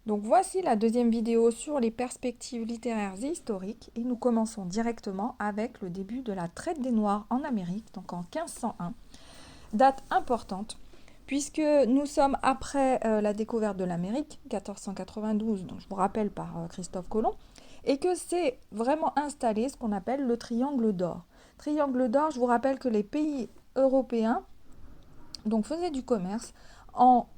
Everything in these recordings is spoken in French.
Donc voici la deuxième vidéo sur les perspectives littéraires et historiques et nous commençons directement avec le début de la traite des Noirs en Amérique, donc en 1501, date importante puisque nous sommes après la découverte de l'Amérique, 1492, donc je vous rappelle par Christophe Colomb, et que c'est vraiment installé ce qu'on appelle le triangle d'or. Triangle d'or, je vous rappelle que les pays européens donc faisaient du commerce en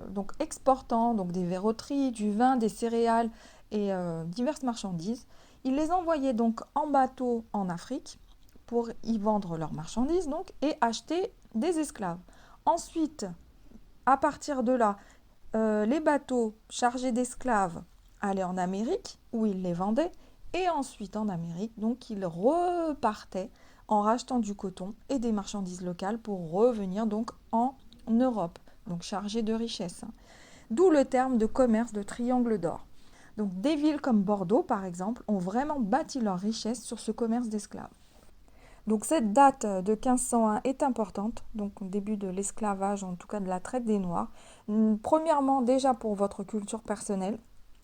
donc exportant donc des verroteries, du vin, des céréales et diverses marchandises. Ils les envoyaient donc en bateau en Afrique pour y vendre leurs marchandises donc, et acheter des esclaves. Ensuite, à partir de là, les bateaux chargés d'esclaves allaient en Amérique où ils les vendaient et ensuite en Amérique, donc ils repartaient en rachetant du coton et des marchandises locales pour revenir donc en Europe, donc chargés de richesses. D'où le terme de commerce de triangle d'or. Donc des villes comme Bordeaux, par exemple, ont vraiment bâti leur richesse sur ce commerce d'esclaves. Donc cette date de 1501 est importante, donc au début de l'esclavage, en tout cas de la traite des Noirs. Premièrement, déjà pour votre culture personnelle,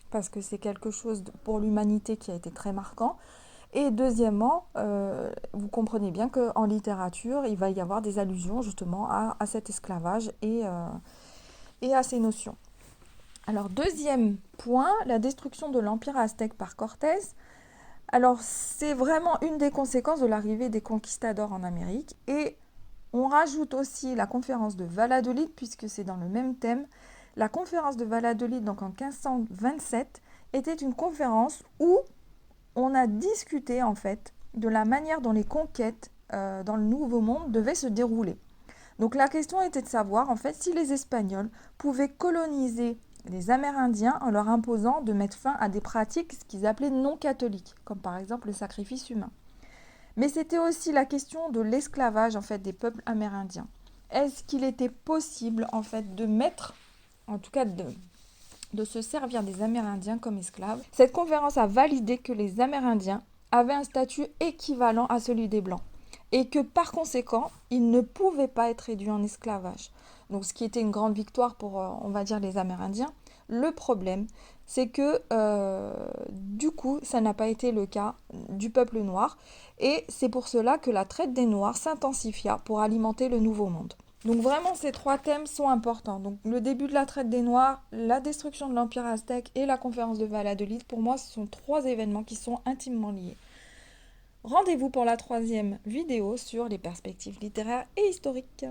parce que c'est quelque chose pour l'humanité qui a été très marquant. Et deuxièmement, vous comprenez bien qu'en littérature, il va y avoir des allusions justement à cet esclavage et à ces notions. Alors deuxième point, la destruction de l'Empire aztèque par Cortés. Alors c'est vraiment une des conséquences de l'arrivée des conquistadors en Amérique. Et on rajoute aussi la conférence de Valladolid, puisque c'est dans le même thème. La conférence de Valladolid, donc en 1527, était une conférence où on a discuté en fait de la manière dont les conquêtes dans le Nouveau Monde devaient se dérouler. Donc la question était de savoir en fait si les Espagnols pouvaient coloniser les Amérindiens en leur imposant de mettre fin à des pratiques ce qu'ils appelaient non catholiques, comme par exemple le sacrifice humain. Mais c'était aussi la question de l'esclavage en fait des peuples amérindiens. Est-ce qu'il était possible en fait de mettre, en tout cas de se servir des Amérindiens comme esclaves? Cette conférence a validé que les Amérindiens avaient un statut équivalent à celui des Blancs et que par conséquent, ils ne pouvaient pas être réduits en esclavage. Donc ce qui était une grande victoire pour, on va dire, les Amérindiens. Le problème, c'est que du coup, ça n'a pas été le cas du peuple noir et c'est pour cela que la traite des Noirs s'intensifia pour alimenter le Nouveau Monde. Donc vraiment, ces trois thèmes sont importants. Donc le début de la traite des Noirs, la destruction de l'Empire aztèque et la conférence de Valladolid, pour moi, ce sont trois événements qui sont intimement liés. Rendez-vous pour la troisième vidéo sur les perspectives littéraires et historiques.